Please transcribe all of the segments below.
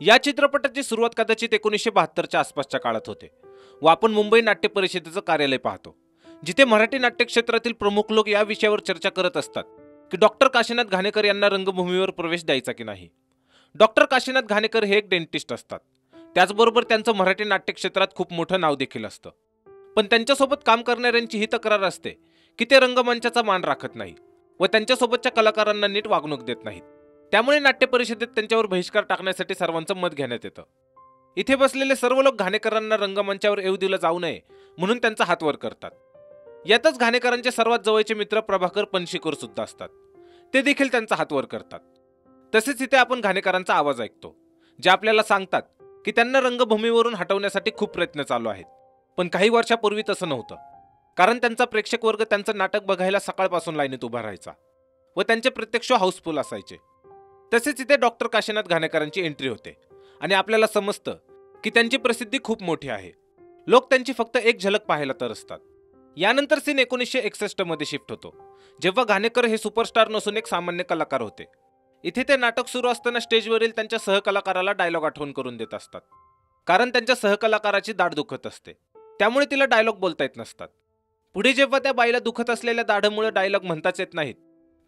या चित्रपटाची सुरुवात कदाचित 1972च्या आसपासच्या काळात होते व आपण मुंबई नाट्य परिषदेचं कार्यालय पाहतो, जिथे मराठी नाट्य क्षेत्रातील प्रमुख लोक या विषयावर चर्चा करत असतात की डॉक्टर काशीनाथ घाणेकर यांना रंगभूमीवर प्रवेश द्यायचा की नाही। डॉक्टर काशीनाथ घाणेकर हे एक डेंटिस्ट असतात, त्याचबरोबर त्यांचं मराठी नाट्य क्षेत्रात खूप मोठं नाव देखील असतं। पण त्यांच्यासोबत काम करणाऱ्यांची ही तक्रार असते की ते रंगमंचाचा मान राखत नाही व त्यांच्यासोबतच्या कलाकारांना नीट वागणूक देत नाहीत। त्यामुळे नाट्य परिषदेत त्यांच्यावर बहिष्कार टाकण्यासाठी सर्वांचं मत घेण्यात येतं। इथे बसलेले सर्व लोक घाणेकरांना रंगमंचावर येऊ दिलं जाऊ नये म्हणून त्यांचा हात वर करतात। यातच घाणेकरांचे सर्वात जवळचे मित्र प्रभाकर पणशीकर सुद्धा असतात, ते देखील त्यांचा हात वर करतात। तसेच इथे आपण घाणेकरांचा आवाज ऐकतो, जे आपल्याला सांगतात की त्यांना रंगभूमीवरून हटवण्यासाठी खूप प्रयत्न चालू आहेत। पण काही वर्षापूर्वी तसं नव्हतं, कारण त्यांचा प्रेक्षक वर्ग त्यांचं नाटक बघायला सकाळपासून लाईनीत उभा राहायचा व त्यांचे प्रत्येक शो हाऊसफुल असायचे। तसेच इथे डॉक्टर काशीनाथ घाणेकरांची एंट्री होते आणि आपल्याला समजतं की त्यांची प्रसिद्धी खूप मोठी आहे। लोक त्यांची फक्त एक झलक पाहायला तरसतात। यानंतर सीन 1961 मध्ये शिफ्ट होतो, जेव्हा घाणेकर हे सुपरस्टार नसून एक सामान्य कलाकार होते। इथे ते नाटक सुरू असताना स्टेजवरील त्यांच्या सहकलाकाराला डायलॉग आठवण करून देत असतात, कारण त्यांच्या सहकलाकाराची दाढ दुखत असते, त्यामुळे तिला डायलॉग बोलता येत नसतात। पुढे जेव्हा त्या बाईला दुखत असलेल्या दाढीमुळे डायलॉग म्हणताच येत नाहीत,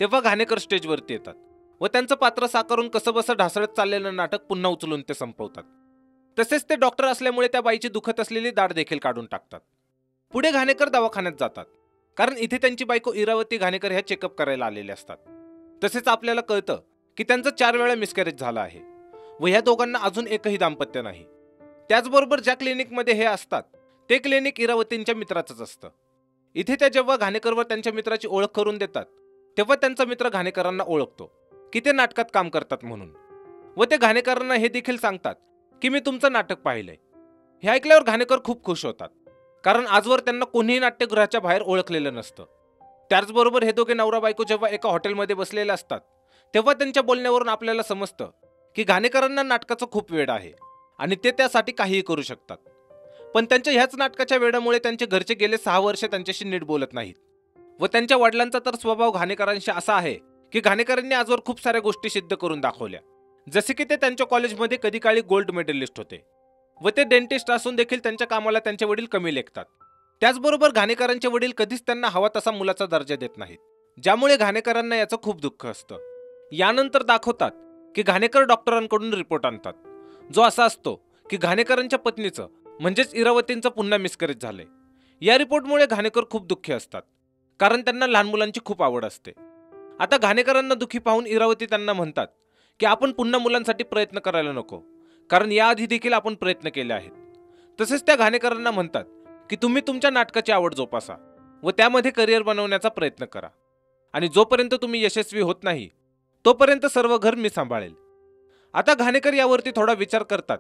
तेव्हा घाणेकर स्टेजवरती येतात व त्यांचं पात्र साकारून कसंबसं ढासळत चाललेलं नाटक पुन्हा उचलून ते संपवतात। तसेच ते डॉक्टर असल्यामुळे त्या बाईची दुखत असलेली दाढ देखील काढून टाकतात। पुढे घाणेकर दवाखान्यात जातात, कारण इथे त्यांची बायको इरावती घाणेकर ह्या चेकअप करायला आलेल्या असतात। तसेच आपल्याला कळतं की त्यांचं 4 वेळा मिसकॅरेज झालं आहे व ह्या दोघांना अजून एकही दाम्पत्य नाही। त्याचबरोबर ज्या क्लिनिकमध्ये हे असतात ते क्लिनिक इरावतींच्या मित्राचंच असतं। इथे त्या जेव्हा घाणेकरवर त्यांच्या मित्राची ओळख करून देतात, तेव्हा त्यांचा मित्र घाणेकरांना ओळखतो की ते नाटकात काम करतात म्हणून, व ते घाणेकरांना हे देखील सांगतात की मी तुमचं नाटक पाहिलंय। हे ऐकल्यावर घाणेकर खूप खुश होतात, कारण आजवर त्यांना कोणीही नाट्यगृहाच्या बाहेर ओळखलेलं नसतं। त्याचबरोबर हे दोघे नवरा बायको जेव्हा एका हॉटेलमध्ये बसलेले असतात, तेव्हा त्यांच्या बोलण्यावरून आपल्याला समजतं की घाणेकरांना नाटकाचं खूप वेड आहे आणि ते त्यासाठी काहीही करू शकतात। पण त्यांच्या ह्याच नाटकाच्या वेडामुळे त्यांचे घरचे गेले 6 वर्ष त्यांच्याशी नीट बोलत नाहीत व त्यांच्या वडिलांचा तर स्वभाव घाणेकरांशी असा आहे की घाणेकरांनी आजवर खूप साऱ्या गोष्टी सिद्ध करून दाखवल्या, जसे की ते त्यांच्या कॉलेजमध्ये कधी काळी गोल्ड मेडलिस्ट होते व ते डेंटिस्ट असून देखील त्यांच्या कामाला त्यांचे वडील कमी लेखतात। त्याचबरोबर घाणेकरांचे वडील कधीच त्यांना हवा तसा मुलाचा दर्जा देत नाहीत, ज्यामुळे घाणेकरांना याचं खूप दुःख असतं। यानंतर दाखवतात की घाणेकर डॉक्टरांकडून रिपोर्ट आणतात, जो असा असतो की घाणेकरांच्या पत्नीचं म्हणजेच इरावतींचं पुन्हा मिसकॅरेज झालंय। या रिपोर्टमुळे घाणेकर खूप दुःखी असतात, कारण त्यांना लहान मुलांची खूप आवड असते। आता घाणेकरांना दुःखी पाहून इरावती त्यांना म्हणतात की आपण पुन्हा मुलांसाठी प्रयत्न करायला नको, कारण याआधी देखील आपण प्रयत्न केले आहेत। तसेच त्या घाणेकरांना म्हणतात की तुम्ही तुमच्या नाटकाची आवड जोपासा व त्यामध्ये करिअर बनवण्याचा प्रयत्न करा, आणि जोपर्यंत तुम्ही यशस्वी होत नाही तोपर्यंत सर्व घर मी सांभाळेल। आता घाणेकर यावरती थोडा विचार करतात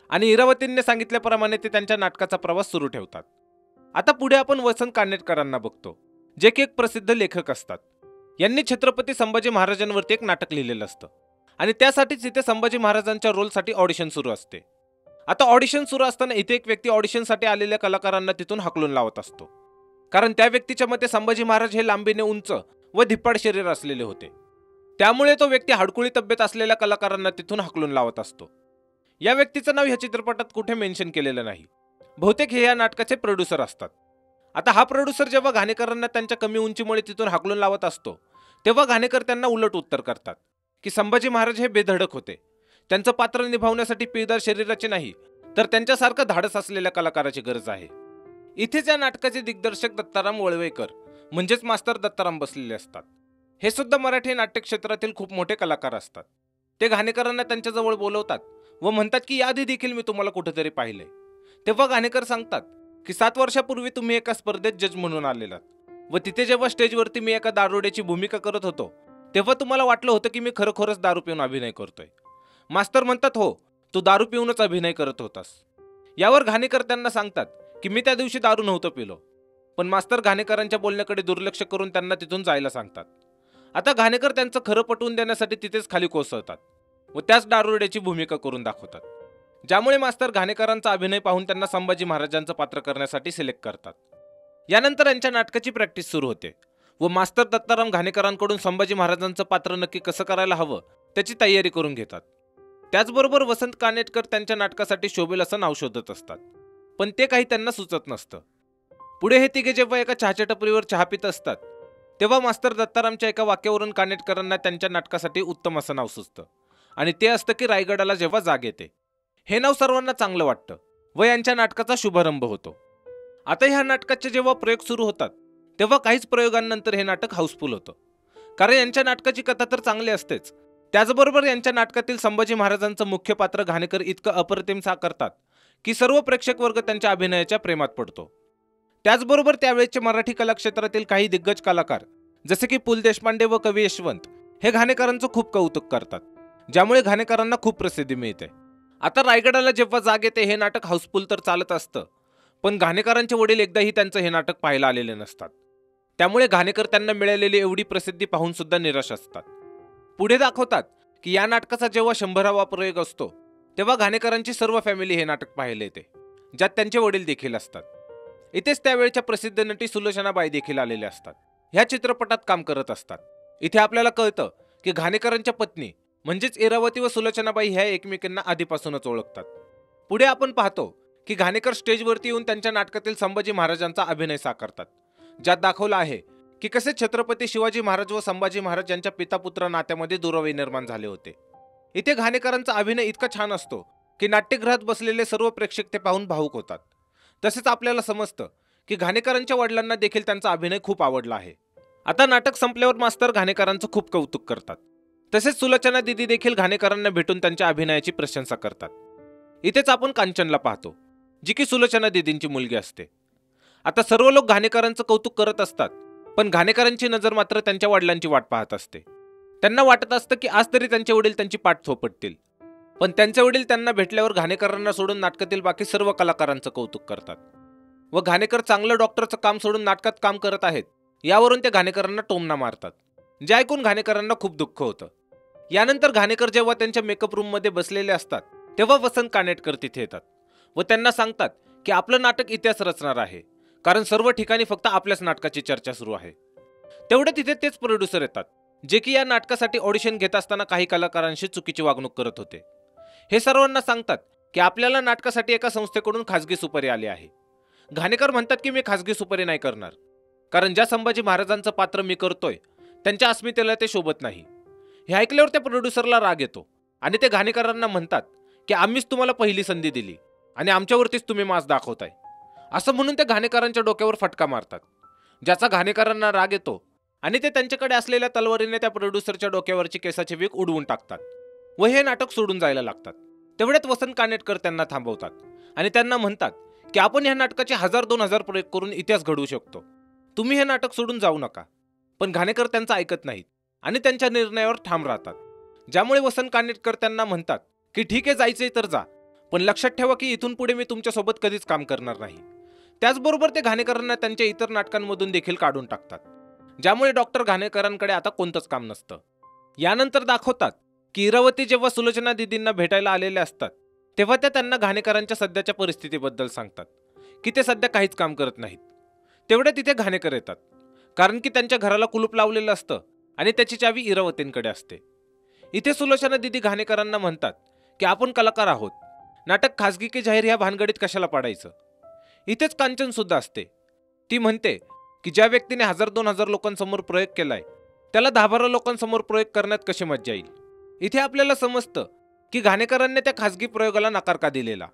आणि इरावतींनी सांगितल्याप्रमाणे ते त्यांच्या नाटकाचा प्रवास सुरू ठेवतात। आता पुढे आपण वसंत कानेटकरांना बघतो, जे की एक प्रसिद्ध लेखक असतात। यांनी छत्रपती संभाजी महाराजांवरती एक नाटक लिहिलेलं असतं आणि त्यासाठीच इथे संभाजी महाराजांच्या रोलसाठी ऑडिशन सुरू असते। आता ऑडिशन सुरू असताना इथे एक व्यक्ती ऑडिशनसाठी आलेल्या कलाकारांना तिथून हाकलून लावत असतो, कारण त्या व्यक्तीच्या मते संभाजी महाराज हे लांबीने उंच व धिप्पाड शरीर असलेले होते, त्यामुळे तो व्यक्ती हडकुळी तब्येत असलेल्या कलाकारांना तिथून हाकलून लावत असतो। या व्यक्तीचं नाव ह्या चित्रपटात कुठे मेन्शन केलेलं नाही, बहुतेक हे या नाटकाचे प्रोड्युसर असतात। आता हा प्रोड्युसर जेव्हा घाणेकरांना त्यांच्या कमी उंचीमुळे तिथून हाकलून लावत असतो, तेव्हा घाणेकर त्यांना उलट उत्तर करतात की संभाजी महाराज हे बेधडक होते, त्यांचं पात्र निभावण्यासाठी पिळदार शरीराचे नाही तर त्यांच्यासारखं धाडस असलेल्या कलाकाराची गरज आहे। इथेच या नाटकाचे दिग्दर्शक दत्ताराम वळवईकर म्हणजेच मास्तर दत्ताराम बसलेले असतात। हे सुद्धा मराठी नाट्य क्षेत्रातील खूप मोठे कलाकार असतात। ते घाणेकरांना त्यांच्याजवळ बोलवतात व म्हणतात की याआधी देखील मी तुम्हाला कुठेतरी पाहिलंय। तेव्हा घाणेकर सांगतात की 7 वर्षापूर्वी तुम्ही एका स्पर्धेत जज म्हणून आलेलात व तिथे जेव्हा स्टेजवरती मी एका दारुड्याची भूमिका करत होतो, तेव्हा तुम्हाला वाटलं होतं की मी खरोखरच दारू पिऊन अभिनय करतोय। मास्तर म्हणतात, हो, तू दारू पिऊनच अभिनय करत होतास। यावर घाणेकर त्यांना सांगतात की मी त्या दिवशी दारू नव्हतं पिलो, पण मास्तर घाणेकरांच्या बोलण्याकडे दुर्लक्ष करून त्यांना तिथून जायला सांगतात। आता घाणेकर त्यांचं खरं पटवून देण्यासाठी तिथेच खाली कोसळतात व त्याच दारुड्याची भूमिका करून दाखवतात, ज्यामुळे मास्तर घाणेकरांचा अभिनय पाहून त्यांना संभाजी महाराजांचं पात्र करण्यासाठी सिलेक्ट करतात। यानंतर यांच्या नाटकाची प्रॅक्टिस सुरू होते व मास्तर दत्ताराम घाणेकरांकडून संभाजी महाराजांचं पात्र नक्की कसं करायला हवं त्याची तयारी करून घेतात। त्याचबरोबर वसंत कानेटकर त्यांच्या नाटकासाठी शोभेल असं नाव शोधत असतात, पण ते काही त्यांना सुचत नसतं. पुढे हे तिघे जेव्हा एका चहाच्या टपरीवर चहा पित असतात, तेव्हा मास्तर दत्तारामच्या एका वाक्यावरून कानेटकरांना त्यांच्या नाटकासाठी उत्तम असं नाव सुचतं, आणि ते असतं की रायगडाला जेव्हा जाग येते. हे नाव सर्वांना चांगलं वाटतं व यांच्या नाटकाचा शुभारंभ होतो. आता ह्या नाटकाचे जेव्हा प्रयोग सुरू होतात, तेव्हा काहीच प्रयोगांनंतर हे नाटक हाऊसफुल होतं. कारण यांच्या नाटकाची कथा तर चांगली असतेच, त्याचबरोबर यांच्या नाटकातील संभाजी महाराजांचं मुख्य पात्र घाणेकर इतकं अप्रतिम साकारतात की सर्व प्रेक्षक वर्ग त्यांच्या अभिनयाच्या प्रेमात पडतो. त्याचबरोबर त्यावेळेचे मराठी कलाक्षेत्रातील काही दिग्गज कलाकार जसे की पु ल देशपांडे व कवी यशवंत हे घाणेकरांचं खूप कौतुक करतात, ज्यामुळे घाणेकरांना खूप प्रसिद्धी मिळते. आता रायगडाला जेव्हा जाग येते हे नाटक हाऊसफुल तर चालत असतं, पण घाणेकरांचे वडील एकदाही त्यांचं हे नाटक पाहायला आलेले नसतात. त्यामुळे घाणेकर त्यांना मिळालेली एवढी प्रसिद्धी पाहून सुद्धा निराश असतात. पुढे दाखवतात की या नाटकाचा जेव्हा 100वा प्रयोग असतो, तेव्हा घाणेकरांची सर्व फॅमिली हे नाटक पाहायला येते, ज्यात त्यांचे वडील देखील असतात. इथेच त्यावेळच्या प्रसिद्ध नटी सुलोचनाबाई देखील आलेल्या असतात. ह्या चित्रपटात काम करत असतात. इथे आपल्याला कळतं की घाणेकरांच्या पत्नी म्हणजेच इरावती व सुलोचनाबाई ह्या एकमेकांना आधीपासूनच ओळखतात. पुढे आपण पाहतो की घाणेकर स्टेजवरती येऊन त्यांच्या नाटकातील संभाजी महाराजांचा अभिनय साकारतात, ज्यात दाखवलं आहे की कसे छत्रपती शिवाजी महाराज व संभाजी महाराज यांच्या पिता-पुत्र नात्यामध्ये दुरावे निर्माण झाले होते. इथे घाणेकरांचा अभिनय इतका छान असतो की नाट्यगृहात बसलेले सर्व प्रेक्षक ते पाहून भावुक होतात. तसेच आपल्याला समजतं की घाणेकरांच्या वडिलांना देखील त्यांचा अभिनय खूप आवडला आहे. आता नाटक संपल्यावर मास्तर घाणेकरांचं खूप कौतुक करतात. तसेच सुलोचना दिदी देखील घाणेकरांना भेटून त्यांच्या अभिनयाची प्रशंसा करतात. इथेच आपण कांचनला पाहतो, जी की सुलोचना दिदींची मुलगी असते. आता सर्व लोक घाणेकरांचं कौतुक करत असतात, पण घाणेकरांची नजर मात्र त्यांच्या वडिलांची वाट पाहत असते. त्यांना वाटत असतं की आज तरी त्यांचे वडील त्यांची पाठ थोपटतील, पण त्यांचे वडील त्यांना भेटल्यावर घाणेकरांना सोडून नाटकातील बाकी सर्व कलाकारांचं कौतुक करतात व घाणेकर चांगलं डॉक्टरचं काम सोडून नाटकात काम करत आहेत यावरून ते घाणेकरांना टोमणा मारतात, जे ऐकून घाणेकरांना खूप दुःख होतं. यानंतर घाणेकर जेव्हा त्यांच्या मेकअप रूममध्ये बसलेले असतात, तेव्हा वसंत कानेटकर तिथे येतात व त्यांना सांगतात की आपलं नाटक इतिहास रचणार आहे, कारण सर्व ठिकाणी फक्त आपल्याच नाटकाची चर्चा सुरू आहे. तेवढे तिथे तेच प्रोड्युसर येतात, जे की या नाटकासाठी ऑडिशन घेत असताना काही कलाकारांशी चुकीची वागणूक करत होते. हे सर्वांना सांगतात की आपल्याला नाटकासाठी एका संस्थेकडून खासगी सुपारी आली आहे. घाणेकर म्हणतात की मी खासगी सुपारी नाही करणार, कारण ज्या संभाजी महाराजांचं पात्र मी करतोय त्यांच्या अस्मितेला ते शोभत नाही. हे ऐकल्यावर त्या प्रोड्युसरला राग येतो आणि ते घाणेकरांना म्हणतात की आम्हीच तुम्हाला पहिली संधी दिली आणि आमच्यावरतीच तुम्ही मास दाखवताय, असं म्हणून ते घाणेकरांच्या डोक्यावर फटका मारतात, ज्याचा घाणेकरांना राग येतो आणि ते त्यांच्याकडे असलेल्या तलवारीने त्या प्रोड्युसरच्या डोक्यावरची केसाची वीक उडवून टाकतात व हे नाटक सोडून जायला लागतात. तेवढ्यात वसंत कानेटकर त्यांना थांबवतात आणि त्यांना म्हणतात की आपण ह्या नाटकाचे 1000-2000 प्रयोग करून इतिहास घडवू शकतो, तुम्ही हे नाटक सोडून जाऊ नका. पण घाणेकर त्यांचं ऐकत नाहीत आणि त्यांच्या निर्णयावर ठाम राहतात, ज्यामुळे वसंत कानेटकर त्यांना म्हणतात की ठीक आहे, जायचंय तर जा, पण लक्षात ठेवा की इथून पुढे मी तुमच्यासोबत कधीच काम करणार नाही. त्याचबरोबर ते घाणेकरांना त्यांच्या इतर नाटकांमधून देखील काढून टाकतात, ज्यामुळे डॉक्टर घाणेकरांकडे आता कोणतंच काम नसतं. यानंतर दाखवतात की इरावती जेव्हा सुलोचना दिदींना भेटायला आलेले असतात, तेव्हा त्या त्यांना घाणेकरांच्या सध्याच्या परिस्थितीबद्दल सांगतात की ते सध्या काहीच काम करत नाहीत. तेवढे तिथे घाणेकर येतात, कारण की त्यांच्या घराला कुलूप लावलेलं असतं आणि त्याची चावी इरावतींकडे असते. इथे सुलोचना दिदी घाणेकरांना म्हणतात की आपण कलाकार आहोत, नाटक खासगी की जाहीर ह्या भानगडीत कशाला पाडायचं. इथेच कांचन सुद्धा असते. ती म्हणते की ज्या व्यक्तीने 1000-2000 लोकांसमोर प्रयोग केलाय, त्याला 10-12 लोकांसमोर प्रयोग करण्यात कशी मज्जा येईल. इथे आपल्याला समजतं की घाणेकरांनी त्या खासगी प्रयोगाला नकार का दिलेला.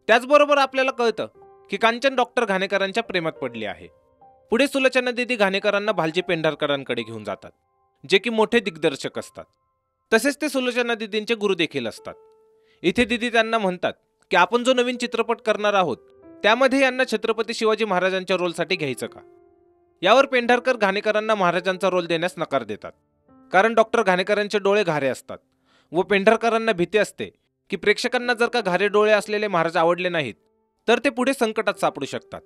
त्याचबरोबर आपल्याला कळतं की कांचन डॉक्टर घाणेकरांच्या प्रेमात पडली आहे. पुढे सुलोचना दिदी घाणेकरांना भालजी पेंढारकरांकडे घेऊन जातात, जे की मोठे दिग्दर्शक असतात. तसेच ते सुलोचना दिदींचे गुरु देखील असतात. इथे दिदी त्यांना म्हणतात की आपण जो नवीन चित्रपट करणार आहोत, त्यामध्ये यांना छत्रपती शिवाजी महाराजांच्या रोलसाठी घ्यायचं का. यावर पेंढारकर घाणेकरांना महाराजांचा रोल देण्यास नकार देतात, कारण डॉक्टर घाणेकरांचे डोळे घारे असतात व पेंढारकरांना भीती असते की प्रेक्षकांना जर का घारे डोळे असलेले महाराज आवडले नाहीत तर ते पुढे संकटात सापडू शकतात.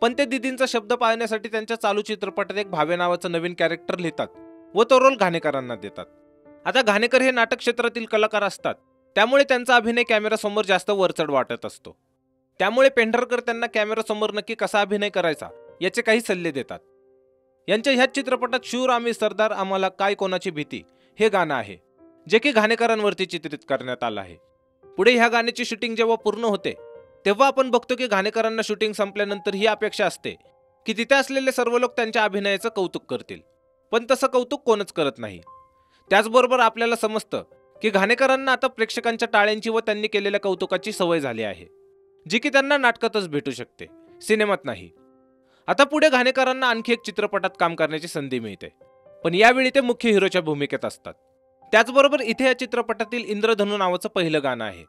पण ते दिदींचा शब्द पाळण्यासाठी त्यांच्या चालू चित्रपटात एक भावे नावाचं नवीन कॅरेक्टर लिहितात व तो रोल घाणेकरांना देतात. आता घाणेकर हे नाटक क्षेत्रातील कलाकार असतात, त्यामुळे त्यांचा अभिनय कॅमेरासमोर जास्त वरचढ वाटत असतो. त्यामुळे पेंढारकर त्यांना कॅमेरासमोर नक्की कसा अभिनय करायचा याचे काही सल्ले देतात. यांच्या ह्याच चित्रपटात शूर आम्ही सरदार आम्हाला काय कोणाची भीती हे गाणं आहे, जे की घाणेकरांवरती चित्रित करण्यात आलं आहे. पुढे ह्या गाण्याची शूटिंग जेव्हा पूर्ण होते तेव्हा आपण बघतो की घाणेकरांना शूटिंग संपल्यानंतर ही अपेक्षा असते की तिथे असलेले सर्व लोक त्यांच्या अभिनयाचं कौतुक करतील, पण तसं कौतुक कोणच करत नाही. त्याचबरोबर आपल्याला समजतं की घाणेकरांना आता प्रेक्षकांच्या टाळ्यांची व त्यांनी केलेल्या कौतुकाची सवय झाली आहे, जी की त्यांना नाटकातच भेटू शकते, सिनेमात नाही. आता पुढे घाणेकरांना आणखी एक चित्रपटात काम करण्याची संधी मिळते, पण यावेळी ते मुख्य हिरोच्या भूमिकेत असतात. त्याचबरोबर इथे या चित्रपटातील इंद्रधनु नावाचं पहिलं गाणं आहे,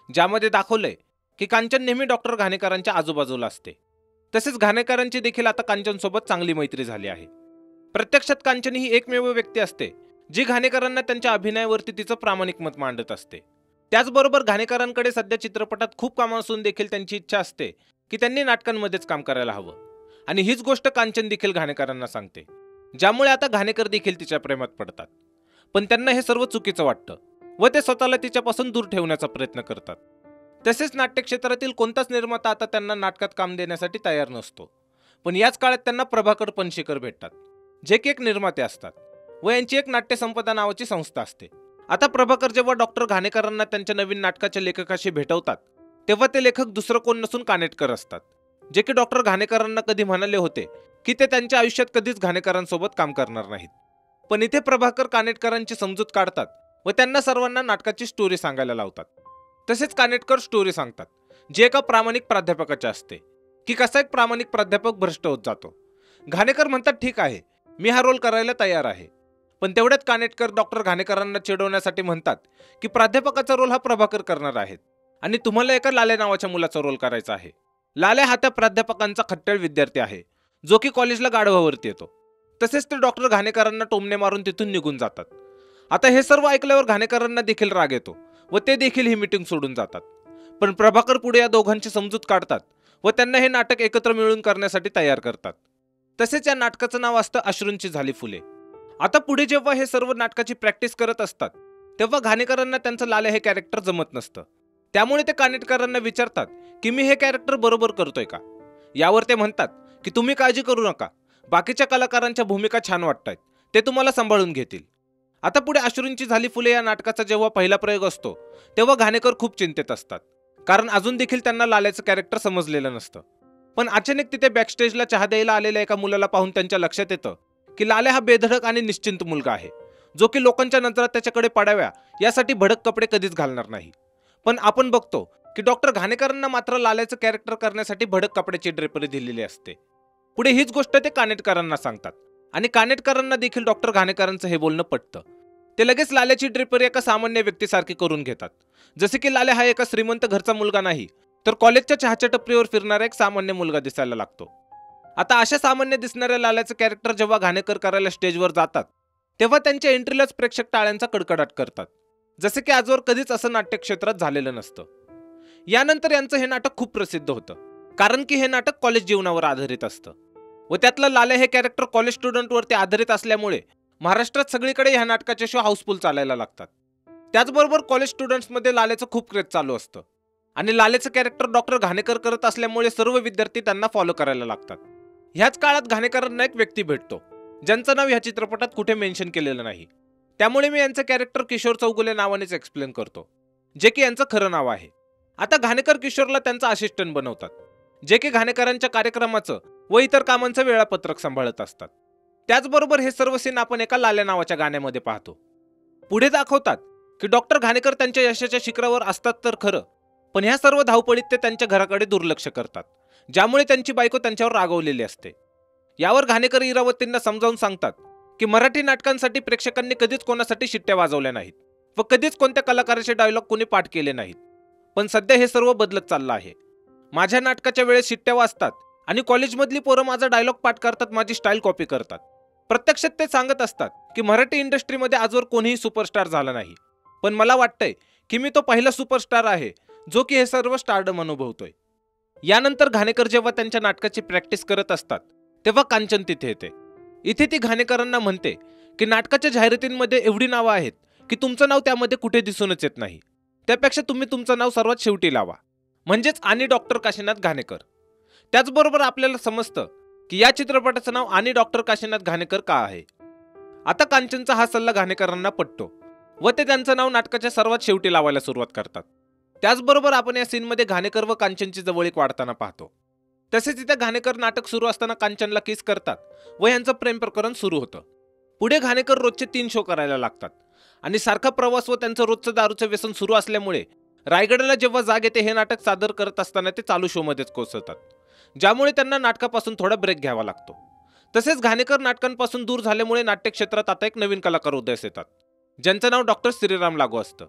ज्यामध्ये दाखवलंय की कांचन नेहमी डॉक्टर घाणेकरांच्या आजूबाजूला असते. तसेच घाणेकरांची देखील आता कांचनसोबत चांगली मैत्री झाली आहे. प्रत्यक्षात कांचन ही एकमेव व्यक्ती असते जी घाणेकरांना त्यांच्या अभिनयावरती तिचं प्रामाणिक मत मांडत असते. त्याचबरोबर घाणेकरांकडे सध्या चित्रपटात खूप कामं असून देखील त्यांची इच्छा असते की त्यांनी नाटकांमध्येच काम करायला हवं, आणि हीच गोष्ट कांचन देखील घाणेकरांना सांगते, ज्यामुळे आता घाणेकर देखील तिच्या प्रेमात पडतात. पण त्यांना हे सर्व चुकीचं वाटतं व ते स्वतःला तिच्यापासून दूर ठेवण्याचा प्रयत्न करतात. तसेच नाट्यक्षेत्रातील कोणताच निर्माता आता त्यांना नाटकात काम देण्यासाठी तयार नसतो. पण याच काळात त्यांना प्रभाकर पणशीकर भेटतात, जे की एक निर्माते असतात व यांची एक नाट्यसंपदा नावाची संस्था असते. आता प्रभाकर जेव्हा डॉक्टर घाणेकरांना त्यांच्या नवीन नाटकाच्या लेखकाशी भेटवतात तेव्हा ते लेखक दुसरं कोण नसून कानेटकर असतात, जे की डॉक्टर घाणेकरांना कधी म्हणाले होते की ते त्यांच्या आयुष्यात कधीच घाणेकरांसोबत काम करणार नाहीत. पण इथे प्रभाकर कानेटकरांची समजूत काढतात व त्यांना सर्वांना नाटकाची स्टोरी सांगायला लावतात. तसेच कानेटकर स्टोरी सांगतात जी एका प्रामाणिक प्राध्यापकाची असते, की कसा एक प्रामाणिक प्राध्यापक भ्रष्ट होत जातो. घाणेकर म्हणतात ठीक आहे, मी हा रोल करायला तयार आहे. पण तेवढ्यात कानेटकर डॉक्टर घाणेकरांना चिडवण्यासाठी म्हणतात की प्राध्यापकाचा रोल हा प्रभाकर करणार आहेत आणि तुम्हाला एका लाल्या नावाच्या मुलाचा रोल करायचा आहे. लाल्या हा त्या प्राध्यापकांचा खट्टळ विद्यार्थी आहे, जो की कॉलेजला गाढवावरती येतो. तसेच ते डॉक्टर घाणेकरांना टोमणे मारून तिथून निघून जातात. आता हे सर्व ऐकल्यावर घाणेकरांना देखील राग येतो व ते देखील ही मीटिंग सोडून जातात. पण प्रभाकर पुढे या दोघांची समजूत काढतात व त्यांना हे नाटक एकत्र मिळून करण्यासाठी तयार करतात. तसेच या नाटकाचं नाव असतं अश्रूंची झाली फुले. आता पुढे जेव्हा हे सर्व नाटकाची प्रॅक्टिस करत असतात तेव्हा घाणेकरांना त्यांचं लाल्या हे कॅरेक्टर जमत नसतं. त्यामुळे ते कानेटकरांना विचारतात की मी हे कॅरेक्टर बरोबर करतोय का. यावर ते म्हणतात की तुम्ही काळजी करू नका, बाकीच्या कलाकारांच्या भूमिका छान वाटतायत, ते तुम्हाला सांभाळून घेतील. आता पुढे अश्रूंची झाली फुले या नाटकाचा जेव्हा पहिला प्रयोग असतो तेव्हा घाणेकर खूप चिंतेत असतात, कारण अजून देखील त्यांना लाल्याचं कॅरेक्टर समजलेलं नसतं. पण अचानक तिथे बॅकस्टेजला चहा द्यायला आलेल्या एका मुलाला पाहून त्यांच्या लक्षात येतं की लाल्या हा बेधडक आणि निश्चिंत मुलगा आहे, जो की लोकांच्या नजरात त्याच्याकडे पडाव्या यासाठी भडक कपडे कधीच घालणार नाही. पण आपण बघतो की डॉक्टर घाणेकरांना मात्र लाल्याचं कॅरेक्टर करण्यासाठी भडक कपड्याची ड्रेपरी दिलेली असते. पुढे हीच गोष्ट ते कानेटकरांना सांगतात आणि कानेटकरांना देखील डॉक्टर घाणेकरांचं हे बोलणं पटतं. ते लगेच लाल्याची ड्रेपरी एका सामान्य व्यक्तीसारखी करून घेतात, जसे की लाल्या हा एका श्रीमंत घरचा मुलगा नाही तर कॉलेजच्या चहाच्या टपरीवर फिरणारा एक सामान्य मुलगा दिसायला लागतो. आता अशा सामान्य दिसणाऱ्या लाल्याचं कॅरेक्टर जेव्हा घाणेकर करायला स्टेजवर जातात तेव्हा त्यांच्या एंट्रीलाच प्रेक्षक टाळ्यांचा कडकडाट करतात, जसे की आजवर कधीच असं नाट्यक्षेत्रात झालेलं नसतं. यानंतर यांचं हे नाटक खूप प्रसिद्ध होतं, कारण की हे नाटक कॉलेज जीवनावर आधारित असतं व त्यातलं लाल्या हे कॅरेक्टर कॉलेज स्टुडंटवरती आधारित असल्यामुळे महाराष्ट्रात सगळीकडे ह्या नाटकाचे शो हाऊसफुल चालायला लागतात. त्याचबरोबर कॉलेज स्टुडंट्समध्ये लाल्याचं खूप क्रेज चालू असतं आणि लाल्याचं कॅरेक्टर डॉक्टर घाणेकर करत असल्यामुळे सर्व विद्यार्थी त्यांना फॉलो करायला लागतात. ह्याच काळात घाणेकरांना एक व्यक्ती भेटतो ज्यांचं नाव ह्या चित्रपटात कुठे मेन्शन केलेलं नाही, त्यामुळे मी यांचं कॅरेक्टर किशोर चौगुले नावानेच एक्सप्लेन करतो, जे की यांचं खरं नाव आहे. आता घाणेकर किशोरला त्यांचा असिस्टंट बनवतात, जे की घाणेकरांच्या कार्यक्रमाचं व इतर कामांचं वेळापत्रक सांभाळत असतात. त्याचबरोबर हे सर्व सीन आपण एका लाल्या नावाच्या गाण्यामध्ये पाहतो. पुढे दाखवतात की डॉक्टर घाणेकर त्यांच्या यशाच्या शिखरावर असतात तर खरं, पण ह्या सर्व धावपळीत ते त्यांच्या घराकडे दुर्लक्ष करतात, ज्यामुळे त्यांची बायको त्यांच्यावर रागवलेली असते. यावर घाणेकर इरावतींना समजावून सांगतात की मराठी नाटकांसाठी प्रेक्षकांनी कधीच कोणासाठी शिट्ट्या वाजवल्या नाहीत व कधीच कोणत्या कलाकाराचे डायलॉग कोणी पाठ केले नाहीत. पण सध्या हे सर्व बदलत चाललं आहे. माझ्या नाटकाच्या वेळेस शिट्ट्या वाजतात आणि कॉलेजमधली पोरं माझा डायलॉग पाठ करतात, माझी स्टाईल कॉपी करतात. प्रत्यक्षात ते सांगत असतात की मराठी इंडस्ट्रीमध्ये आजवर कोणीही सुपरस्टार झाला नाही, पण मला वाटतंय की मी तो पहिला सुपरस्टार आहे जो की हे सर्व स्टारडम अनुभवतोय. यानंतर घाणेकर जेव्हा त्यांच्या नाटकाची प्रॅक्टिस करत असतात तेव्हा कांचन तिथे येते. इथे ती घाणेकरांना म्हणते की नाटकाच्या जाहिरातींमध्ये एवढी नावं आहेत की तुमचं नाव त्यामध्ये कुठे दिसूनच येत नाही, त्यापेक्षा तुम्ही तुमचं नाव सर्वात शेवटी लावा, म्हणजेच आणि डॉक्टर काशीनाथ घाणेकर. त्याचबरोबर आपल्याला समजतं की या चित्रपटाचं नाव आणि डॉक्टर काशीनाथ घाणेकर का आहे. आता कांचनचा हा सल्ला घाणेकरांना पटतो व ते त्यांचं नाव नाटकाच्या सर्वात शेवटी लावायला सुरुवात करतात. त्याचबरोबर आपण या सीनमध्ये घाणेकर व कांचनची जवळीक वाढताना पाहतो. तसेच इथे घाणेकर नाटक सुरू असताना कांचनला किस करतात व यांचं प्रेम प्रकरण सुरू होतं. पुढे घाणेकर रोजचे 3 शो करायला लागतात आणि सारखा प्रवास व त्यांचं रोजचं दारूचं व्यसन सुरू असल्यामुळे रायगडला जेव्हा जाग येते हे नाटक सादर करत असताना ते चालू शोमध्येच कोसळतात, ज्यामुळे त्यांना नाटकापासून थोडा ब्रेक घ्यावा लागतो. तसेच घाणेकर नाटकांपासून दूर झाल्यामुळे नाट्यक्षेत्रात आता एक नवीन कलाकार उदयास येतात, ज्यांचं नाव डॉक्टर श्रीराम लागू असतं.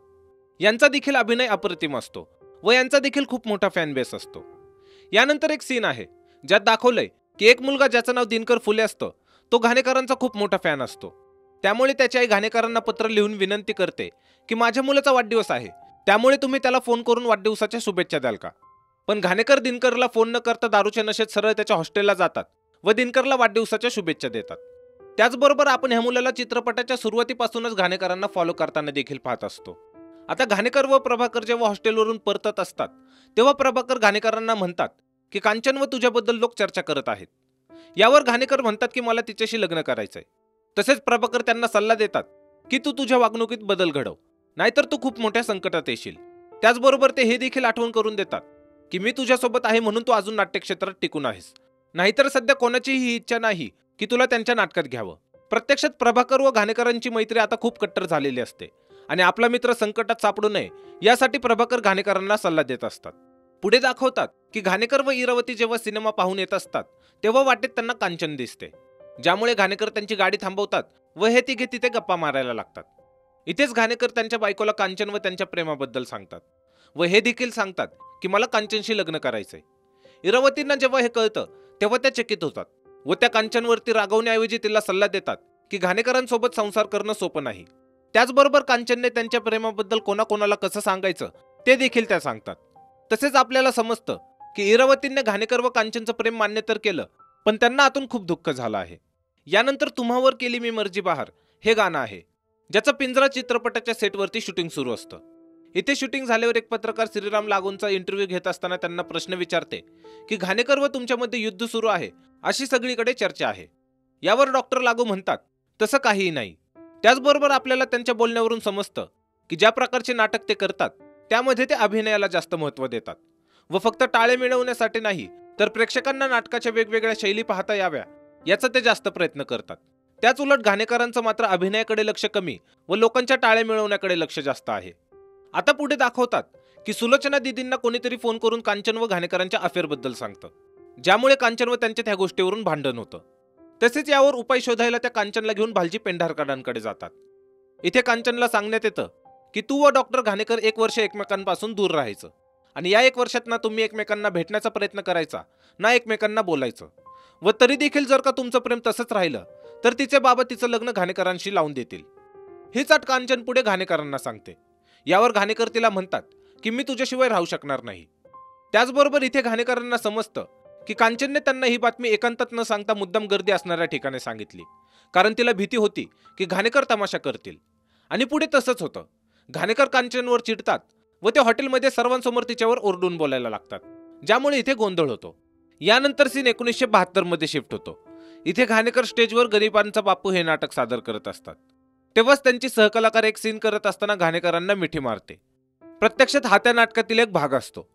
यांचा देखील अभिनय अप्रतिम असतो व यांचा देखील खूप मोठा फॅन बेस असतो. यानंतर एक सीन आहे ज्यात दाखवलंय की एक मुलगा ज्याचं नाव दिनकर फुले असतं तो घाणेकरांचा खूप मोठा फॅन असतो. त्यामुळे त्याची आई घाणेकरांना पत्र लिहून विनंती करते की माझ्या मुलाचा वाढदिवस आहे, त्यामुळे तुम्ही त्याला फोन करून वाढदिवसाच्या शुभेच्छा द्याल का. पण घाणेकर दिनकरला फोन न करता दारूच्या नशेत सरळ त्याच्या हॉस्टेलला जातात व दिनकरला वाढदिवसाच्या शुभेच्छा देतात. त्याचबरोबर आपण ह्या मुलाला चित्रपटाच्या सुरुवातीपासूनच घाणेकरांना फॉलो करताना देखील पाहत असतो. आता घाणेकर व प्रभाकर जेव्हा हॉस्टेलवरून परतत असतात तेव्हा प्रभाकर घाणेकरांना म्हणतात की कांचन व तुझ्याबद्दल लोक चर्चा करत आहेत. यावर घाणेकर म्हणतात की मला तिच्याशी लग्न करायचंय. तसेच प्रभाकर त्यांना सल्ला देतात की तू तुझ्या वागणुकीत बदल घडव, नाहीतर तू खूप मोठ्या संकटात येशील. त्याचबरोबर ते हे देखील आठवण करून देतात की मी तुझ्यासोबत आहे म्हणून तू अजून नाट्यक्षेत्रात टिकून आहेस, नाहीतर सध्या कोणाचीही ही इच्छा नाही की तुला त्यांच्या नाटकात घ्यावं. प्रत्यक्षात प्रभाकर व घाणेकरांची मैत्री आता खूप कट्टर झालेली असते आणि आपला मित्र संकटात सापडू नये यासाठी प्रभाकर घाणेकरांना सल्ला देत असतात. पुढे दाखवतात की घाणेकर व इरावती जेव्हा सिनेमा पाहून येत असतात तेव्हा वाटेत त्यांना कांचन दिसते, ज्यामुळे घाणेकर त्यांची गाडी थांबवतात व हे तिघे तिथे गप्पा मारायला लागतात. इथेच घाणेकर त्यांच्या बायकोला कांचन व त्यांच्या प्रेमाबद्दल सांगतात व हे देखील सांगतात की मला कांचनशी लग्न करायचंय. इरावतींना जेव्हा हे कळतं तेव्हा त्या चकित होतात व त्या कांचनवरती रागवण्याऐवजी तिला सल्ला देतात की घाणेकरांसोबत संसार करणं सोपं नाही. त्याचबरोबर कांचनने त्यांच्या प्रेमाबद्दल कोणाकोणाला कसं सांगायचं ते देखील त्या सांगतात. तसेच आपल्याला समजतं की इरावतींनी घाणेकर व कांचनचं प्रेम मान्य तर केलं, पण त्यांना आतून खूप दुःख झालं आहे. यानंतर तुम्हावर केली मी मर्जी बहार हे गाणं आहे, ज्याचं पिंजरा चित्रपटाच्या सेटवरती शूटिंग सुरू असतं. इथे शूटिंग झाल्यावर एक पत्रकार श्रीराम लागूंचा इंटरव्ह्यू घेत असताना त्यांना प्रश्न विचारते की घाणेकर व तुमच्यामध्ये युद्ध सुरू आहे अशी सगळीकडे चर्चा आहे. यावर डॉक्टर लागू म्हणतात तसं काहीही नाही. त्याचबरोबर आपल्याला त्यांच्या बोलण्यावरून समजतं की ज्या प्रकारचे नाटक ते करतात त्यामध्ये ते अभिनयाला जास्त महत्त्व देतात व फक्त टाळे मिळवण्यासाठी नाही तर प्रेक्षकांना नाटकाच्या वेगवेगळ्या शैली पाहता याव्या याचा ते जास्त प्रयत्न करतात. त्याच उलट घाणेकरांचं मात्र अभिनयाकडे लक्ष कमी व लोकांच्या टाळे मिळवण्याकडे लक्ष जास्त आहे. आता पुढे दाखवतात की सुलोचना दिदींना कोणीतरी फोन करून कांचन व घाणेकरांच्या अफेअरबद्दल सांगतं, ज्यामुळे कांचन व त्यांच्या त्या गोष्टीवरून भांडण होतं. तसेच यावर उपाय शोधायला त्या कांचनला घेऊन भालजी पेंढारकरांकडे जातात. इथे कांचनला सांगण्यात येतं की तू व डॉक्टर घाणेकर 1 वर्ष एकमेकांपासून दूर राहायचं आणि या 1 वर्षात ना तुम्ही एकमेकांना भेटण्याचा प्रयत्न करायचा ना एकमेकांना बोलायचं, व तरी देखील जर का तुमचं प्रेम तसंच राहिलं तर तिचे बाबा तिचं लग्न घाणेकरांशी लावून देतील. हीच अट कांचन पुढे घाणेकरांना सांगते. यावर घाणेकर तिला म्हणतात की मी तुझ्याशिवाय राहू शकणार नाही. त्याचबरोबर इथे घाणेकरांना समजतं की कांचनने त्यांना ही बातमी एकांतात न सांगता मुद्दाम गर्दी असणाऱ्या ठिकाणी सांगितली, कारण तिला भीती होती की घाणेकर तमाशा करतील. आणि पुढे तसंच होतं. घाणेकर कांचनवर चिडतात व ते हॉटेलमध्ये सर्वांसमोर तिच्यावर ओरडून बोलायला लागतात, ज्यामुळे इथे गोंधळ होतो. यानंतर सीन 1972 मध्ये शिफ्ट होतो. इथे घाणेकर स्टेजवर गरिबांचा बापू हे नाटक सादर करत असतात. तेव्हाच त्यांची सहकलाकार एक सीन करत असताना घाणेकरांना मिठी मारते. प्रत्यक्षात हा त्या नाटकातील एक भाग असतो,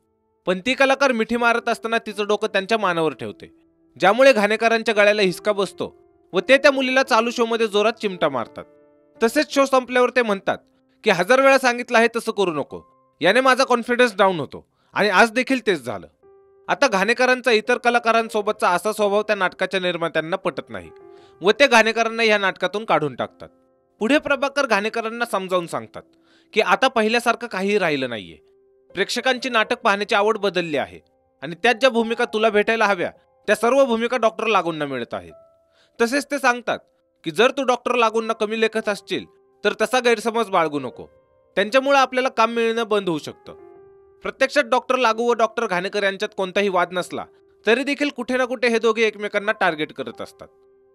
पण ती कलाकार मिठी मारत असताना तिचं डोकं त्यांच्या मानावर ठेवते, ज्यामुळे घाणेकरांच्या गळ्याला हिसका बसतो व ते त्या मुलीला चालू शो मध्ये जोरात चिमटा मारतात. तसेच शो संपल्यावर ते म्हणतात की 1000 वेळा सांगितलं आहे तसं करू नको, याने माझा कॉन्फिडन्स डाऊन होतो आणि आज देखील तेच झालं. आता घाणेकरांचा इतर कलाकारांसोबतचा असा स्वभाव त्या नाटकाच्या निर्मात्यांना पटत नाही व ते घाणेकरांना या नाटकातून काढून टाकतात. पुढे प्रभाकर घाणेकरांना समजावून सांगतात की आता पहिल्यासारखं काही राहिलं नाहीये. प्रेक्षकांची नाटक पाहण्याची आवड बदलली आहे आणि त्यात ज्या भूमिका तुला भेटायला हव्या त्या सर्व भूमिका डॉक्टर लागूंना मिळत आहेत. तसेच ते सांगतात की जर तू डॉक्टर लागूंना कमी लेखत असशील तर तसा गैरसमज बाळगू नको, त्यांच्यामुळे आपल्याला काम मिळणं बंद होऊ शकतं. प्रत्यक्षात डॉक्टर लागू व डॉक्टर घाणेकर यांच्यात कोणताही वाद नसला तरी देखील कुठे ना कुठे हे दोघे एकमेकांना टार्गेट करत असतात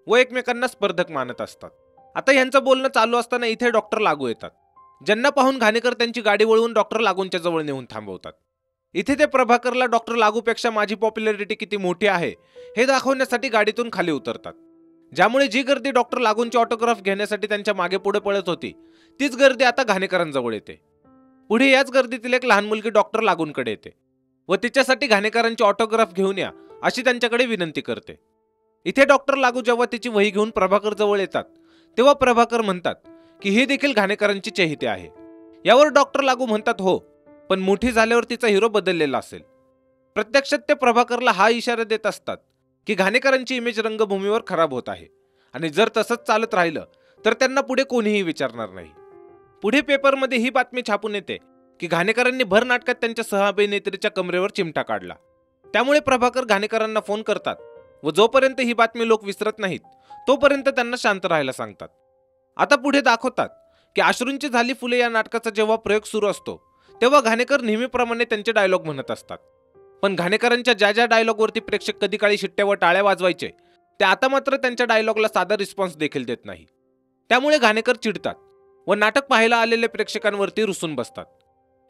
व एकमेकांना स्पर्धक मानत असतात. आता यांचं बोलणं चालू असताना इथे डॉक्टर लागू येतात, ज्यांना पाहून घाणेकर त्यांची गाडी वळवून डॉक्टर लागूंच्या जवळ नेऊन थांबवतात. इथे ते प्रभाकरला डॉक्टर लागूपेक्षा माझी पॉप्युलॅरिटी किती मोठी आहे हे दाखवण्यासाठी गाडीतून खाली उतरतात, ज्यामुळे जी गर्दी डॉक्टर लागूंची ऑटोग्राफ घेण्यासाठी त्यांच्या मागे पुढे पळत होती तीच गर्दी आता घाणेकरांजवळ येते. पुढे याच गर्दीतील एक लहान मुलगी डॉक्टर लागूंकडे येते व तिच्यासाठी घाणेकरांची ऑटोग्राफ घेऊन या अशी त्यांच्याकडे विनंती करते. इथे डॉक्टर लागू जेव्हा तिची वही घेऊन प्रभाकर जवळ येतात तेव्हा प्रभाकर म्हणतात की ही देखील घाणेकरांची चहिते आहे. यावर डॉक्टर लागू म्हणतात हो, पण मोठी झाल्यावर तिचा हिरो बदललेला असेल. प्रत्यक्षात ते प्रभाकरला हा इशारा देत असतात की घाणेकरांची इमेज रंगभूमीवर खराब होत आहे आणि जर तसंच चालत राहिलं तर त्यांना पुढे कोणीही विचारणार नाही. पुढे पेपरमध्ये ही बातमी छापून येते की घाणेकरांनी भर नाटकात त्यांच्या सहअभिनेत्रीच्या कमरेवर चिमटा काढला. त्यामुळे प्रभाकर घाणेकरांना फोन करतात व जोपर्यंत ही बातमी लोक विसरत नाहीत तोपर्यंत त्यांना शांत राहायला सांगतात. आता पुढे दाखवतात की अश्रूंची झाली फुले या नाटकाचा जेव्हा प्रयोग सुरू असतो तेव्हा घाणेकर नेहमीप्रमाणे त्यांचे डायलॉग म्हणत असतात. पण घाणेकरांच्या ज्या ज्या डायलॉगवरती प्रेक्षक कधी काळी शिट्ट्या व टाळ्या वाजवायचे ते आता मात्र त्यांच्या डायलॉगला साधा रिस्पॉन्स देखील देत नाही. त्यामुळे घाणेकर चिडतात व नाटक पाहायला आलेल्या प्रेक्षकांवरती रुसून बसतात.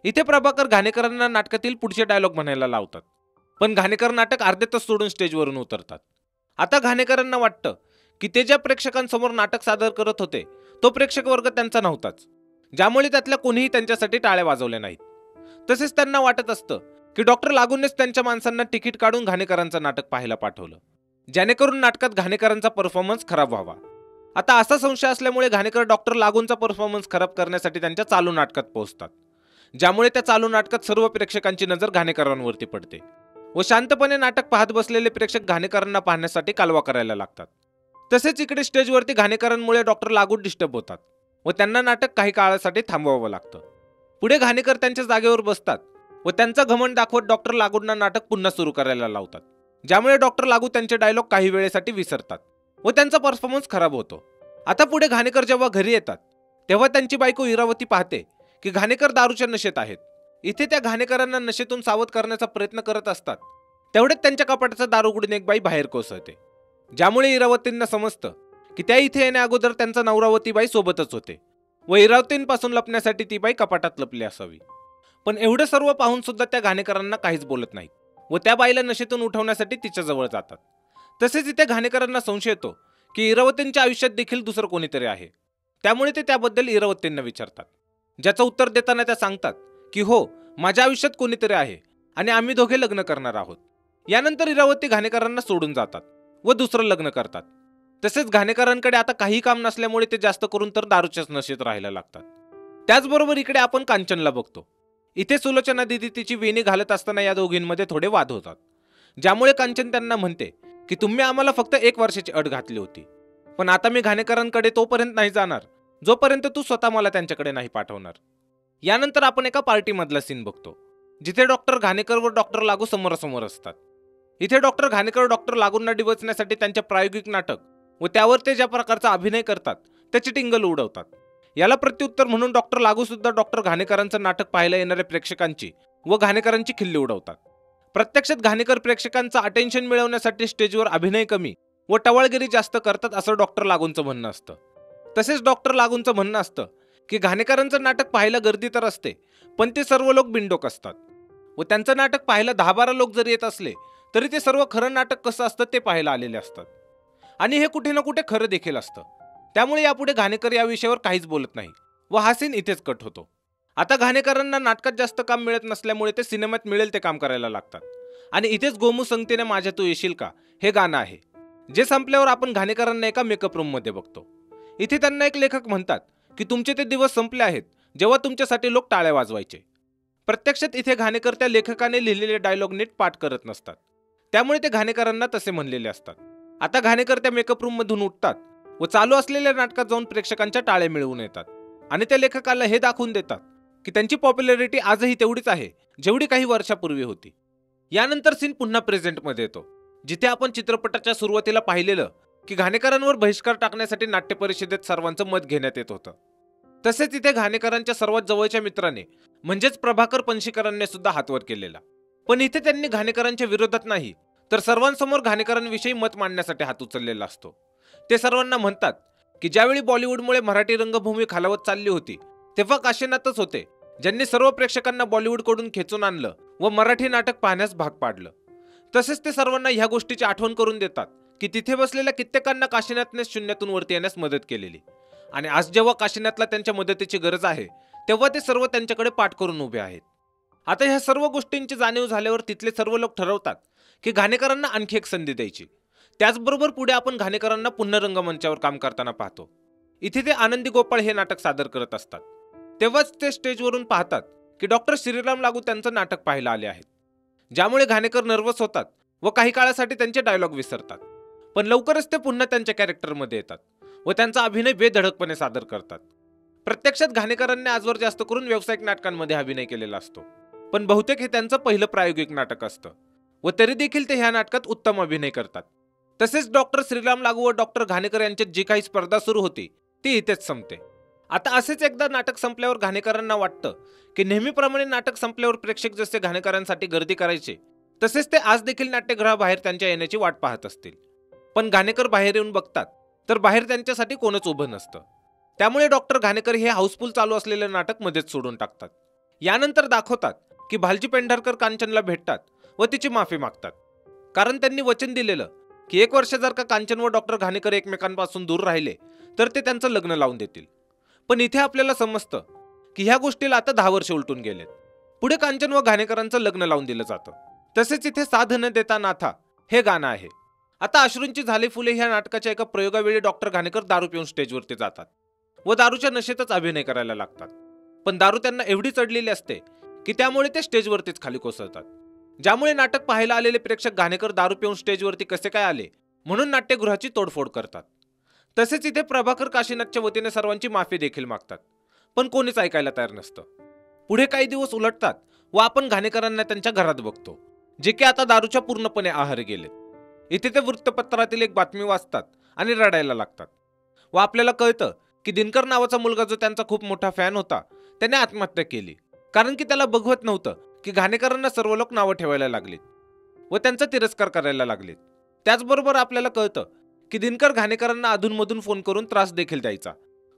इथे प्रभाकर घाणेकरांना नाटकातील पुढचे डायलॉग म्हणायला लावतात, पण घाणेकर नाटक अर्धे तास सोडून स्टेजवरून उतरतात. आता घाणेकरांना वाटतं की ते ज्या प्रेक्षकांसमोर नाटक सादर करत होते तो प्रेक्षक वर्ग त्यांचा नव्हताच, ज्यामुळे त्यातल्या कोणीही त्यांच्यासाठी टाळ्या वाजवल्या नाहीत. तसेच त्यांना वाटत असतं की डॉक्टर लागूनच त्यांच्या माणसांना तिकीट काढून घाणेकरांचं नाटक पाहायला पाठवलं, जेणेकरून नाटकात घाणेकरांचा परफॉर्मन्स खराब व्हावा. आता असा संशय असल्यामुळे घाणेकर डॉक्टर लागूंचा परफॉर्मन्स खराब करण्यासाठी त्यांच्या चालू नाटकात पोहोचतात, ज्यामुळे त्या चालू नाटकात सर्व प्रेक्षकांची नजर घाणेकरांवरती पडते व शांतपणे नाटक पाहत बसलेले प्रेक्षक घाणेकरांना पाहण्यासाठी कालवा करायला लागतात. तसेच इकडे स्टेजवरती घाणेकरांमुळे डॉक्टर लागू डिस्टर्ब होतात व त्यांना नाटक काही काळासाठी थांबवावं लागतं. पुढे घाणेकर त्यांच्या जागेवर बसतात व त्यांचा घमंड दाखवत डॉक्टर लागूंना नाटक पुन्हा सुरू करायला लावतात, ज्यामुळे डॉक्टर लागू त्यांचे डायलॉग काही वेळेसाठी विसरतात व त्यांचा परफॉर्मन्स खराब होतो. आता पुढे घाणेकर जेव्हा घरी येतात तेव्हा त्यांची बायको इरावती पाहते की घाणेकर दारूच्या नशेत आहेत. इथे त्या घाणेकरांना नशेतून सावध करण्याचा प्रयत्न करत असतात तेवढ्यात त्यांच्या कपाटाचा दार उघडून एक बाई बाहेर कोसळते, ज्यामुळे इरावतींना समजतं की त्या इथे येण्या अगोदर त्यांचा नवरावती बाई सोबतच होते व इरावतींपासून लपण्यासाठी ती बाई कपाटात लपली असावी. पण एवढं सर्व पाहून सुद्धा त्या घाणेकरांना काहीच बोलत नाहीत व त्या बाईला नशेतून उठवण्यासाठी तिच्याजवळ जातात. तसेच इथे घाणेकरांना संशय येतो की इरावतींच्या आयुष्यात देखील दुसरं कोणीतरी आहे, त्यामुळे ते त्याबद्दल इरावतींना विचारतात, ज्याचं उत्तर देताना त्या सांगतात की हो, माझ्या आयुष्यात कोणीतरी आहे आणि आम्ही दोघे लग्न करणार आहोत. यानंतर इरावती घाणेकरांना सोडून जातात व दुसरं लग्न करतात. तसेच घाणेकरांकडे आता काही काम नसल्यामुळे ते जास्त करून तर दारूच्याच नशेत राहायला लागतात. त्याचबरोबर इकडे आपण कांचनला बघतो. इथे सुलोचना दिदी तिची वेणी घालत असताना या दोघींमध्ये थोडे वाद होतात, ज्यामुळे कांचन त्यांना म्हणते की तुम्ही आम्हाला फक्त 1 वर्षाची अट घातली होती, पण आता मी घाणेकरांकडे तोपर्यंत नाही जाणार जोपर्यंत तू स्वतः मला त्यांच्याकडे नाही पाठवणार. यानंतर आपण एका पार्टीमधला सीन बघतो जिथे डॉक्टर घाणेकर व डॉक्टर लागू समोरासमोर असतात. इथे डॉक्टर घाणेकर डॉक्टर लागूंना डिवचण्यासाठी त्यांचे प्रायोगिक नाटक व त्यावर ते ज्या प्रकारचा अभिनय करतात त्याची टिंगल उडवतात. याला प्रत्युत्तर म्हणून डॉक्टर लागू सुद्धा डॉक्टर घाणेकरांचं नाटक पाहायला येणाऱ्या प्रेक्षकांची व घाणेकरांची खिल्ली उडवतात. प्रत्यक्षात घाणेकर प्रेक्षकांचं अटेन्शन मिळवण्यासाठी स्टेजवर अभिनय कमी व टवाळगिरी जास्त करतात असं डॉक्टर लागूंचं म्हणणं असतं. तसेच डॉक्टर लागूंचं म्हणणं असतं की घाणेकरांचं नाटक पाहायला गर्दी तर असते, पण ते सर्व लोक बिनडोक असतात व त्यांचं नाटक पाहायला 10-12 लोक जरी येत असले तरी ते सर्व खरं नाटक कसं असतं ते पाहायला आलेले असतात आणि हे कुठे ना कुठे खरं देखील असतं. त्यामुळे यापुढे घाणेकर या विषयावर काहीच बोलत नाही व हा सीन इथेच कट होतो. आता घाणेकरांना नाटकात जास्त काम मिळत नसल्यामुळे ते सिनेमात मिळेल ते काम करायला लागतात आणि इथेच गोमू संगतीने माझ्या तू येशील का हे गाणं आहे, जे संपल्यावर आपण घाणेकरांना एका मेकअप रूम मध्ये बघतो. इथे त्यांना एक लेखक म्हणतात की तुमचे ते दिवस संपले आहेत जेव्हा तुमच्यासाठी लोक टाळ्या वाजवायचे. प्रत्यक्षात इथे घाणेकर त्या लेखकाने लिहिलेले डायलॉग नीट पाठ करत नसतात, त्यामुळे ते घाणेकरांना तसे म्हणलेले असतात. आता घाणेकर त्या मेकअप रूम मधून उठतात व चालू असलेल्या नाटकात जाऊन प्रेक्षकांच्या टाळ्या मिळवून येतात आणि त्या लेखकाला हे दाखवून देतात की त्यांची पॉप्युलॅरिटी आजही तेवढीच आहे जेवढी काही वर्षापूर्वी होती. यानंतर सीन पुन्हा प्रेझेंटमध्ये येतो, जिथे आपण चित्रपटाच्या सुरुवातीला पाहिलेलं की घाणेकरांवर बहिष्कार टाकण्यासाठी नाट्य परिषदेत सर्वांचं मत घेण्यात येत होतं. तसेच इथे घाणेकरांच्या सर्वात जवळच्या मित्राने म्हणजेच प्रभाकर पणशीकरांनी सुद्धा हातवर केलेला, पण इथे त्यांनी घाणेकरांच्या विरोधात नाही तर सर्वांसमोर घाणेकरांविषयी मत मांडण्यासाठी हात उचललेला असतो. ते सर्वांना म्हणतात की ज्यावेळी बॉलिवूडमुळे मराठी रंगभूमी खालावत चालली होती तेव्हा काशीनाथच होते ज्यांनी सर्व प्रेक्षकांना बॉलिवूडकडून खेचून आणलं व मराठी नाटक पाहण्यास भाग पाडलं. तसेच ते सर्वांना ह्या गोष्टीची आठवण करून देतात की तिथे बसलेल्या कित्येकांना काशीनाथने शून्यातून वरती येण्यास मदत केलेली आणि आज जेव्हा काशीनाथला त्यांच्या मदतीची गरज आहे तेव्हा ते सर्व त्यांच्याकडे पाठ करून उभे आहेत. आता ह्या सर्व गोष्टींची जाणीव झाल्यावर तिथले सर्व लोक ठरवतात की घाणेकरांना आणखी एक संधी द्यायची. त्याचबरोबर पुढे आपण घाणेकरांना पुन्हा रंगमंचावर काम करताना पाहतो. इथे ते आनंदी गोपाळ हे नाटक सादर करत असतात. तेव्हाच ते स्टेजवरून पाहतात की डॉक्टर श्रीराम लागू त्यांचं नाटक पाहायला आले आहेत. ज्यामुळे घाणेकर नर्वस होतात व काही काळासाठी त्यांचे डायलॉग विसरतात. पण लवकरच ते पुन्हा त्यांच्या कॅरेक्टरमध्ये येतात व त्यांचा अभिनय बेधडकपणे सादर करतात. प्रत्यक्षात घाणेकरांनी आजवर जास्त करून व्यावसायिक नाटकांमध्ये अभिनय केलेला असतो, पण बहुतेक हे त्यांचं पहिलं प्रायोगिक नाटक असतं व तरी देखील ते ह्या नाटकात उत्तम अभिनय करतात. तसेच डॉक्टर श्रीराम लागू व डॉक्टर घाणेकर यांच्यात जी काही स्पर्धा सुरू होती ती इथेच संपते. आता असेच एकदा नाटक संपल्यावर घाणेकरांना वाटतं की नेहमीप्रमाणे नाटक संपल्यावर प्रेक्षक जसे घाणेकरांसाठी गर्दी करायचे तसेच ते आज देखील नाट्यगृहाबाहेर त्यांच्या येण्याची वाट पाहत असतील. पण घाणेकर बाहेर येऊन बघतात तर बाहेर त्यांच्यासाठी कोणच उभं नसतं. त्यामुळे डॉक्टर घाणेकर हे हाऊसफुल चालू असलेलं नाटक मध्येच सोडून टाकतात. यानंतर दाखवतात की भालजी पेंढारकर कांचनला भेटतात व तिची माफी मागतात, कारण त्यांनी वचन दिलेलं की 1 वर्ष जर का कांचन व डॉक्टर घाणेकर एकमेकांपासून दूर राहिले तर ते त्यांचं लग्न लावून देतील. पण इथे आपल्याला समजतं की ह्या गोष्टीला आता 10 वर्ष उलटून गेलेत. पुढे कांचन व घाणेकरांचं लग्न लावून दिलं जातं. तसेच इथे साध न देता नाथा हे गाणं आहे. आता अश्रूंची झाली फुले ह्या नाटकाच्या एका प्रयोगावेळी डॉक्टर घाणेकर दारू पिऊन स्टेजवरती जातात व दारूच्या नशेतच अभिनय करायला लागतात. पण दारू त्यांना एवढी चढलेली असते की त्यामुळे ते स्टेजवरतीच खाली कोसळतात. ज्यामुळे नाटक पाहायला आलेले प्रेक्षक घाणेकर दारू पिऊन स्टेजवरती कसे काय आले म्हणून नाट्यगृहाची तोडफोड करतात. तसेच इथे प्रभाकर काशीनाथच्या वतीने सर्वांची माफी देखील मागतात, पण कोणीच ऐकायला तयार नसतं. पुढे काही दिवस उलटतात व आपण घाणेकरांना त्यांच्या घरात बघतो, जे की आता दारूच्या पूर्णपणे आहारी गेलेत. इथे ते वृत्तपत्रातील एक बातमी वाचतात आणि रडायला लागतात व आपल्याला कळतं की दिनकर नावाचा मुलगा जो त्यांचा खूप मोठा फॅन होता त्याने आत्महत्या केली, कारण की त्याला बघवत नव्हतं की घाणेकरांना सर्व लोक नावं ठेवायला लागलीत व त्यांचा तिरस्कार करायला लागलेत. त्याचबरोबर आपल्याला कळतं की दिनकर घाणेकरांना अधूनमधून फोन करून त्रास देखील द्यायचा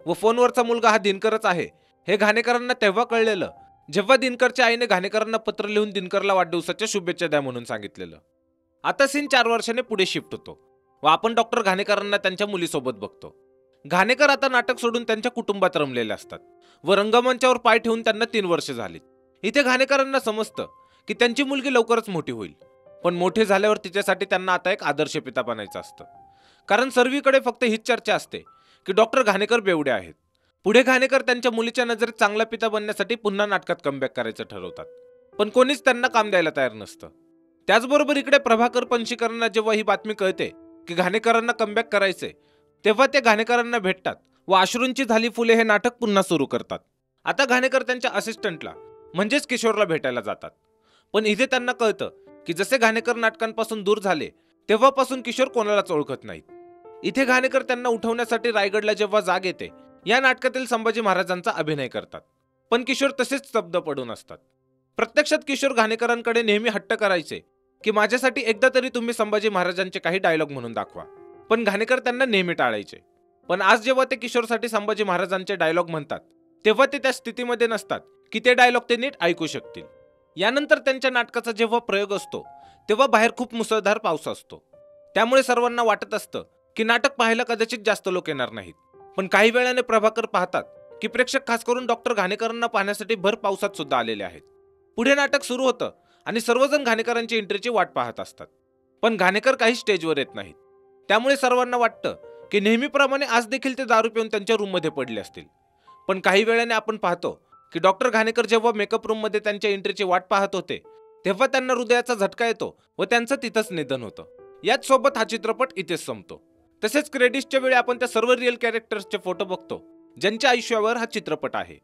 व फोनवरचा मुलगा हा दिनकरच आहे हे घाणेकरांना तेव्हा कळलेलं जेव्हा दिनकरच्या आईने घाणेकरांना पत्र लिहून दिनकरला वाढदिवसाच्या शुभेच्छा द्या म्हणून सांगितलेलं. आता सीन 4 वर्षाने पुढे शिफ्ट होतो व आपण डॉक्टर घाणेकरांना त्यांच्या मुलीसोबत बघतो. घाणेकर आता नाटक सोडून त्यांच्या कुटुंबात रमलेले असतात व रंगमंचावर पाय ठेवून त्यांना 3 वर्ष झालीत. इथे घाणेकरांना समजतं की त्यांची मुलगी लवकरच मोठी होईल, पण मोठे झाल्यावर तिच्यासाठी त्यांना आता एक आदर्श पिता बनायचं असतं, कारण सर्वीकडे फक्त हीच चर्चा असते की डॉक्टर घाणेकर बेवडे आहेत. पुढे घाणेकर त्यांच्या मुलीच्या नजरेत चांगला पिता बनण्यासाठी पुन्हा नाटकात कमबॅक करायचं ठरवतात, पण कोणीच त्यांना काम द्यायला तयार नसतं. त्याचबरोबर इकडे प्रभाकर पणशीकरांना जेव्हा ही बातमी कळते की घाणेकरांना कमबॅक करायचे तेव्हा ते घाणेकरांना भेटतात व अश्रूंची झाली फुले हे नाटक पुन्हा सुरू करतात. आता घाणेकर त्यांच्या असिस्टंटला म्हणजेच किशोरला भेटायला जातात, पण इथे त्यांना कळतं की जसे घाणेकर नाटकांपासून दूर झाले तेव्हापासून किशोर कोणालाच ओळखत नाहीत. इथे घाणेकर त्यांना उठवण्यासाठी रायगडला जेव्हा जाग येते या नाटकातील संभाजी महाराजांचा अभिनय करतात, पण किशोर तसेच स्तब्ध पडून असतात. प्रत्यक्षात किशोर घाणेकरांकडे नेहमी हट्ट करायचे की माझ्यासाठी एकदा तरी तुम्ही संभाजी महाराजांचे काही डायलॉग म्हणून दाखवा, पण घाणेकर त्यांना नेहमी टाळायचे. पण आज जेव्हा ते किशोरसाठी संभाजी महाराजांचे डायलॉग म्हणतात तेव्हा ते त्या स्थितीमध्ये नसतात की ते डायलॉग ते नीट ऐकू शकतील. यानंतर त्यांच्या नाटकाचा जेव्हा प्रयोग असतो तेव्हा बाहेर खूप मुसळधार पाऊस असतो, त्यामुळे सर्वांना वाटत असतं की नाटक पाहायला कदाचित जास्त लोक येणार नाहीत. पण काही वेळाने प्रभाकर पाहतात की प्रेक्षक खास करून डॉक्टर घाणेकरांना पाहण्यासाठी भर पावसात सुद्धा आलेले आहेत. पुढे नाटक सुरू होतं आणि सर्वजण घाणेकरांची एंट्रीची वाट पाहत असतात, पण घाणेकर काही स्टेजवर येत नाहीत. त्यामुळे सर्वांना वाटतं की नेहमीप्रमाणे आज देखील ते दारू पिऊन त्यांच्या रूममध्ये पडले असतील. पण काही वेळाने आपण पाहतो की डॉक्टर घाणेकर जेव्हा मेकअप रूममध्ये त्यांच्या एंट्रीची वाट पाहत होते तेव्हा त्यांना हृदयाचा झटका येतो व त्यांचं तिथंच निधन होतं. याच सोबत हा चित्रपट इथेच संपतो. तसेच क्रेडिट्सच्या वेळी आपण त्या सर्व रिअल कॅरेक्टर्सचे फोटो बघतो ज्यांच्या आयुष्यावर हा चित्रपट आहे.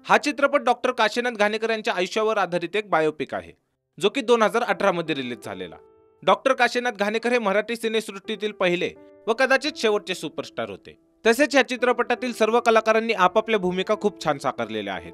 हा चित्रपट डॉक्टर काशीनाथ घाणेकर यांच्या आयुष्यावर आधारित एक बायोपिक आहे, जो की 2018 मध्ये रिलीज झालेला. डॉक्टर काशीनाथ घाणेकर हे मराठी सिनेसृष्टीतील पहिले व कदाचित शेवटचे सुपरस्टार होते. तसेच या चित्रपटातील सर्व कलाकारांनी आपापल्या भूमिका खूप छान साकारलेल्या आहेत.